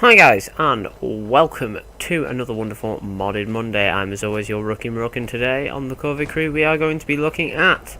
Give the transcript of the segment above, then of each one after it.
Hi guys, and welcome to another wonderful Modded Monday. I'm as always your Rook, and today on the Cover Crew we are going to be looking at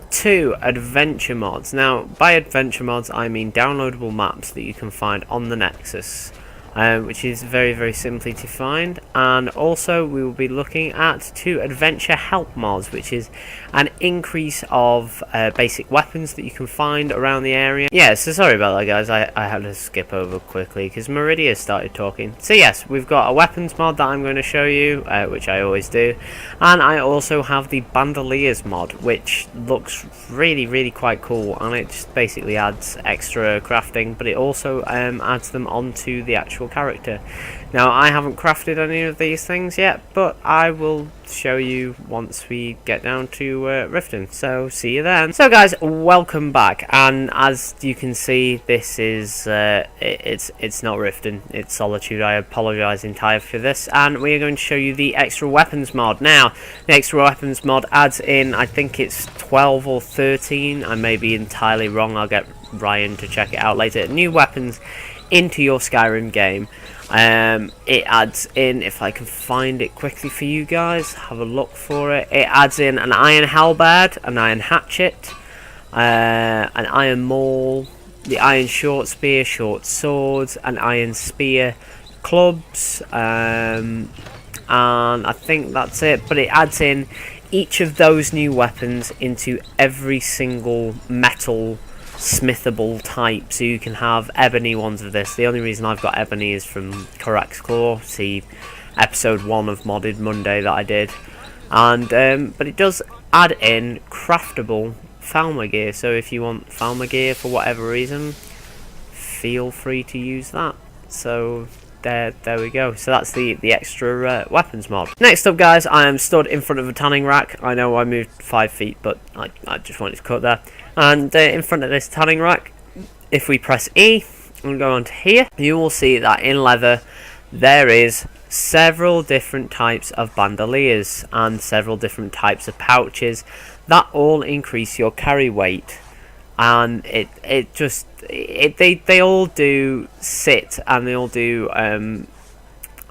two adventure mods. Now, by adventure mods I mean downloadable maps that you can find on the Nexus, which is very simply to find. And also we will be looking at two adventure help mods, which is an increase of basic weapons that you can find around the area. Yeah, so sorry about that guys, I had to skip over quickly because Meridia started talking. So yes, we've got a weapons mod that I'm going to show you, which I always do, and I also have the bandoliers mod, which looks really quite cool, and it just basically adds extra crafting, but it also adds them onto the actual character. Now, I haven't crafted any of these things yet, but I will show you once we get down to Riften, so see you then. So guys, welcome back, and as you can see, this is it's not Riften, it's Solitude. I apologise entirely for this, and we are going to show you the extra weapons mod. Now, the extra weapons mod adds in, I think it's 12 or 13, I may be entirely wrong, I'll get Ryan to check it out later, new weapons into your Skyrim game. It adds in, if I can find it quickly for you guys, have a look for it. It adds in an iron halberd, an iron hatchet, an iron maul, the iron short spear, short swords, an iron spear, clubs, and I think that's it. But it adds in each of those new weapons into every single metal smithable type, so you can have ebony ones of this. The only reason I've got ebony is from Korak's Claw, see episode 1 of Modded Monday that I did, and but it does add in craftable Falmer gear, so if you want Falmer gear for whatever reason, feel free to use that. So there we go. So that's the extra weapons mod. Next up guys, I am stood in front of a tanning rack. I know I moved 5 feet, but I just wanted to cut there. And in front of this tanning rack, if we press E and go on to here, you will see that in leather there is several different types of bandoliers and several different types of pouches that all increase your carry weight. And they all do sit, and they all do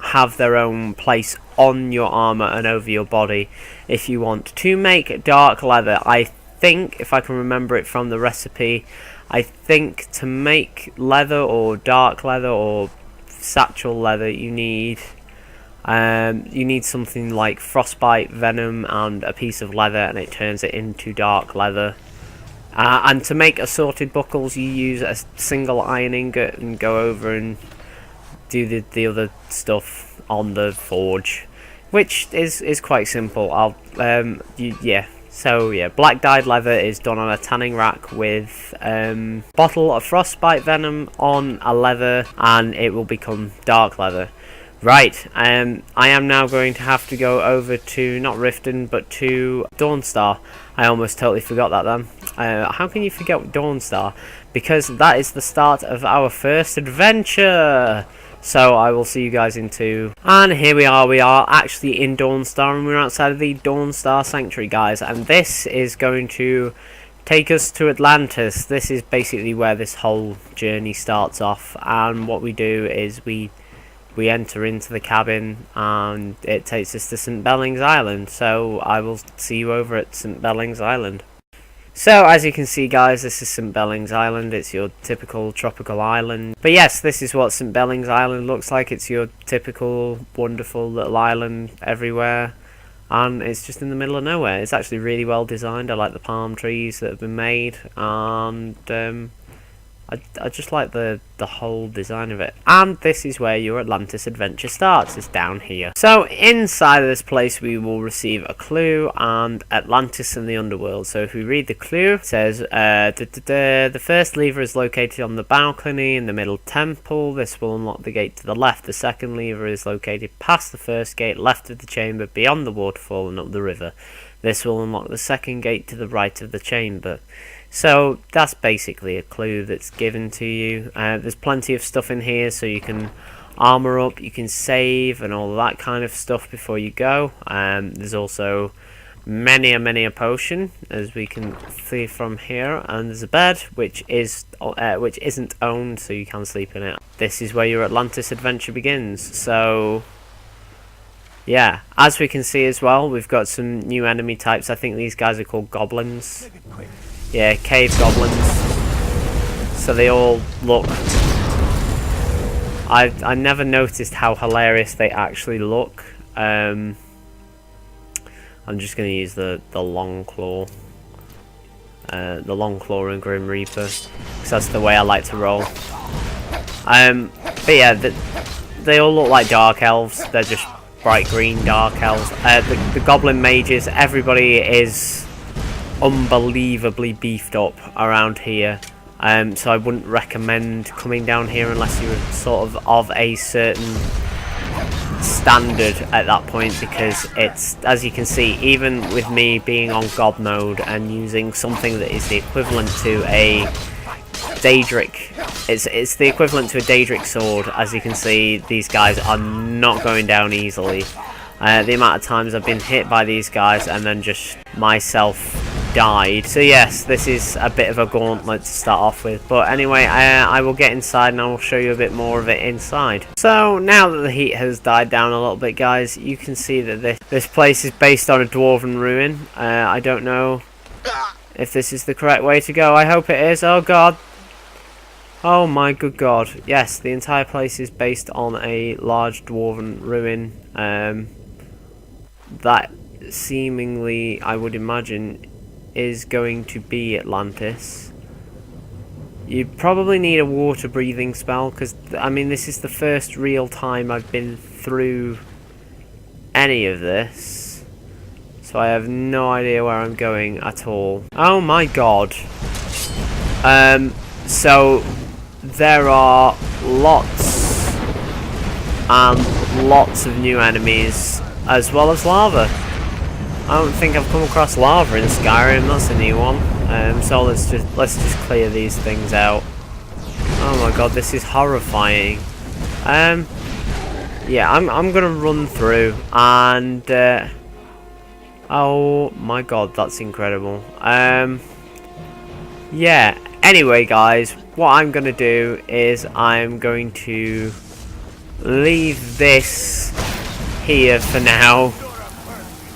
have their own place on your armor and over your body. If you want to make dark leather, I think, if I can remember it from the recipe, I think to make leather or dark leather or satchel leather you need something like frostbite venom and a piece of leather, and it turns it into dark leather. And to make assorted buckles you use a single iron ingot and go over and do the other stuff on the forge, which is quite simple. So yeah, black dyed leather is done on a tanning rack with bottle of frostbite venom on a leather, and it will become dark leather. Right, I am now going to have to go over to, not Riften, but to Dawnstar. I almost totally forgot that then. How can you forget Dawnstar? Because that is the start of our first adventure! So I will see you guys in 2. And here we are actually in Dawnstar, and we're outside of the Dawnstar Sanctuary guys. And this is going to take us to Atlantis. This is basically where this whole journey starts off, and what we do is we enter into the cabin and it takes us to St. Belling's Island. So I will see you over at St. Belling's Island. So as you can see guys, this is St. Belling's Island. It's your typical tropical island. But yes, this is what St. Belling's Island looks like. It's your typical wonderful little island everywhere, and it's just in the middle of nowhere. It's actually really well designed. I like the palm trees that have been made, and I just like the whole design of it. And this is where your Atlantis adventure starts, is down here. So inside of this place we will receive a clue and Atlantis and the underworld. So if we read the clue, it says the first lever is located on the balcony in the middle temple. This will unlock the gate to the left. The second lever is located past the first gate, left of the chamber, beyond the waterfall and up the river. This will unlock the second gate to the right of the chamber. So that's basically a clue that's given to you. There's plenty of stuff in here, so you can armor up, you can save and all that kind of stuff before you go. There's also many a potion, as we can see from here, and there's a bed which isn't owned, so you can sleep in it. This is where your Atlantis adventure begins. So yeah, as we can see as well, we've got some new enemy types. I think these guys are called goblins. Yeah, cave goblins. So they all look... I never noticed how hilarious they actually look. I'm just going to use the long claw. The long claw and Grim Reaper, because that's the way I like to roll. But yeah, they all look like dark elves. They're just bright green dark elves. The goblin mages, everybody is unbelievably beefed up around here. So I wouldn't recommend coming down here unless you're sort of a certain standard at that point, because it's, as you can see, even with me being on God mode and using something that is the equivalent to a Daedric, it's the equivalent to a Daedric sword. As you can see, these guys are not going down easily. The amount of times I've been hit by these guys and then just myself died. So yes, this is a bit of a gauntlet to start off with, but anyway, I will get inside and I will show you a bit more of it inside. So now that the heat has died down a little bit, guys, you can see that this place is based on a dwarven ruin. I don't know if this is the correct way to go. I hope it is. Oh god, oh my good god, yes, the entire place is based on a large dwarven ruin that seemingly, I would imagine, is going to be Atlantis. You probably need a water breathing spell, because I mean, this is the first real time I've been through any of this, so I have no idea where I'm going at all. Oh my god. So there are lots and lots of new enemies, as well as lava. I don't think I've come across lava in Skyrim. That's a new one. So let's just clear these things out. Oh my god, this is horrifying. Yeah, I'm gonna run through and oh my god, that's incredible. Yeah. Anyway, guys, what I'm gonna do is I'm going to leave this here for now.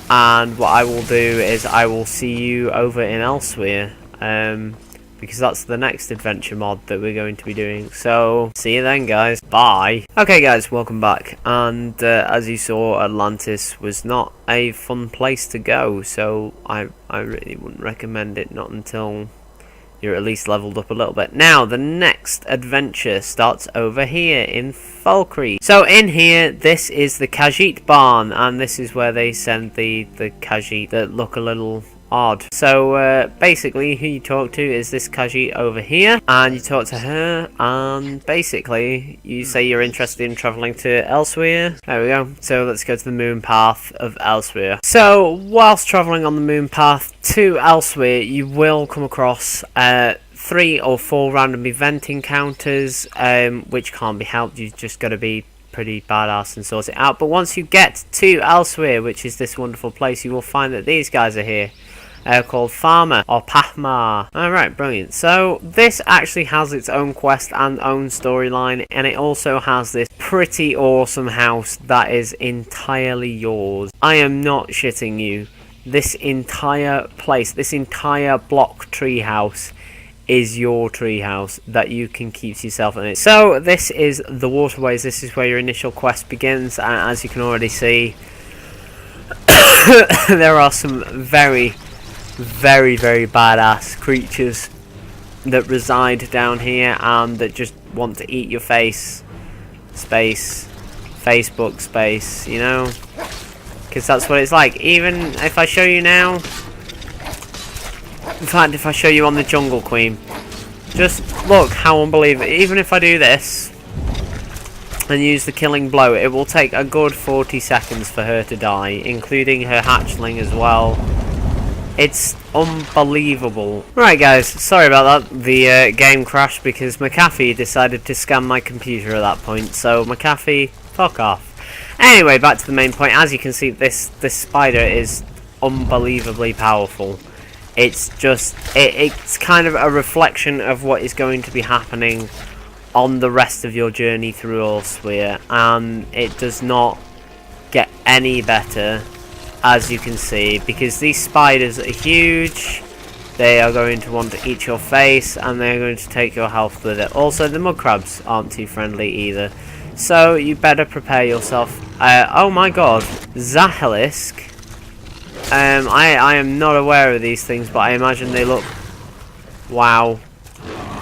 And what I will do is I will see you over in Elsewhere, because that's the next adventure mod that we're going to be doing. So, see you then, guys. Bye. Okay, guys, welcome back. And as you saw, Atlantis was not a fun place to go, so I really wouldn't recommend it, not until you're at least leveled up a little bit. Now, the next adventure starts over here in Falkreath. So in here, this is the Khajiit barn, and this is where they send the Khajiit that look a little odd. So basically, who you talk to is this Khajiit over here, and you talk to her, and basically you say you're interested in travelling to Elsewhere. There we go. So let's go to the moon path of Elsewhere. So whilst travelling on the moon path to Elsewhere, you will come across 3 or 4 random event encounters, which can't be helped. You've just got to be pretty badass and sort it out. But once you get to Elsewhere, which is this wonderful place, you will find that these guys are here. Called Farmer or Pahmar. Alright, brilliant. So this actually has its own quest and own storyline, and it also has this pretty awesome house that is entirely yours. I am not shitting you. This entire place, this entire block treehouse is your treehouse that you can keep to yourself in it. So this is the waterways. This is where your initial quest begins, and as you can already see, there are some very badass creatures that reside down here and that just want to eat your face space, Facebook space, you know, because that's what it's like. Even if I show you now, in fact, if I show you on the Jungle Queen, just look how unbelievable. Even if I do this and use the killing blow, it will take a good 40 seconds for her to die, including her hatchling as well. It's unbelievable. Right, guys, sorry about that. The game crashed because McAfee decided to scam my computer at that point. So McAfee, fuck off. Anyway, back to the main point. As you can see, this spider is unbelievably powerful. It's just, it's kind of a reflection of what is going to be happening on the rest of your journey through Allsphere, and it does not get any better, as you can see, because these spiders are huge. They are going to want to eat your face, and they're going to take your health with it. Also, the mud crabs aren't too friendly either, so you better prepare yourself. Oh my god, Zahelisk. I am not aware of these things, but I imagine they look... Wow.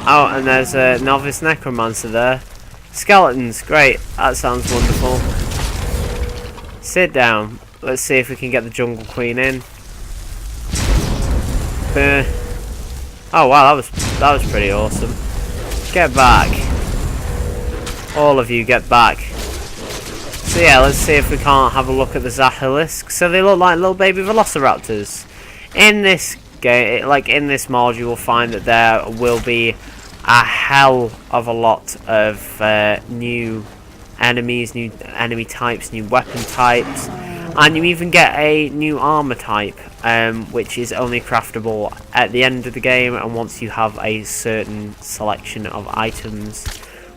Oh, and there's a novice necromancer there. Skeletons, great. That sounds wonderful. Sit down. Let's see if we can get the jungle queen in. Oh wow, that was pretty awesome. Get back. All of you get back. So yeah, let's see if we can't have a look at the Zahelisk. So they look like little baby velociraptors. In this game, like in this mod, you will find that there will be a hell of a lot of new enemies, new enemy types, new weapon types, and you even get a new armor type, which is only craftable at the end of the game, and once you have a certain selection of items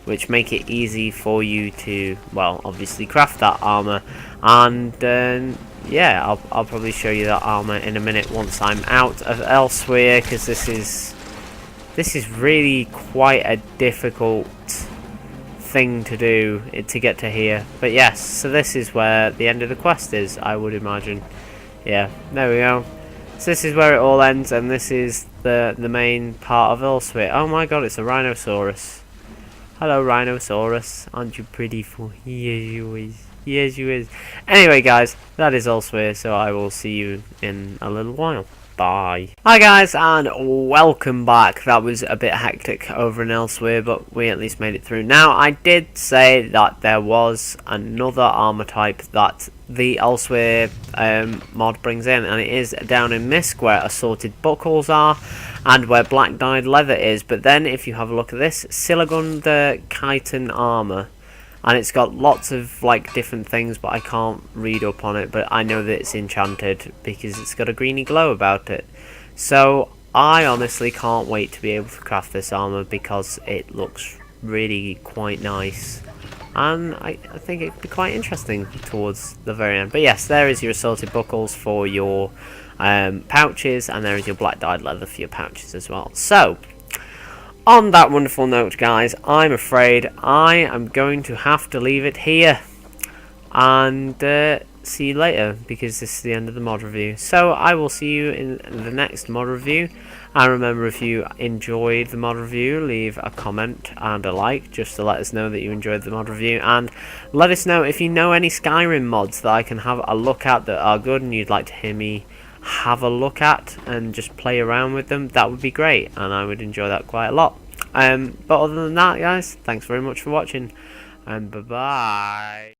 which make it easy for you to, well, obviously craft that armor. And yeah, I'll probably show you that armor in a minute once I'm out of Elsewhere, because this is really quite a difficult thing to do to get to here. But yes, so this is where the end of the quest is, I would imagine. Yeah, there we go. So this is where it all ends, and this is the main part of Elsewhere. Oh my god, it's a rhinoceros. Hello, Rhinoceros. Aren't you pretty for? Yes, you is. Yes, you is. Anyway, guys, that is Elsewhere, so I will see you in a little while. Bye. Hi, guys, and welcome back. That was a bit hectic over in Elsewhere, but we at least made it through. Now, I did say that there was another armor type that the Elsewhere mod brings in, and it is down in Misk, where assorted buckles are, and where black dyed leather is. But then if you have a look at this, Silagunda chitin armor, and it's got lots of like different things, but I can't read up on it, but I know that it's enchanted because it's got a greeny glow about it. So I honestly can't wait to be able to craft this armor, because it looks really quite nice, and I think it'd be quite interesting towards the very end. But yes, there is your assorted buckles for your pouches, and there is your black dyed leather for your pouches as well. So on that wonderful note, guys, I'm afraid I am going to have to leave it here, and see you later, because this is the end of the mod review. So I will see you in the next mod review, and remember, if you enjoyed the mod review, leave a comment and a like, just to let us know that you enjoyed the mod review, and let us know if you know any Skyrim mods that I can have a look at that are good and you'd like to hear me have a look at and just play around with them. That would be great, and I would enjoy that quite a lot. But other than that, guys, thanks very much for watching, and bye bye.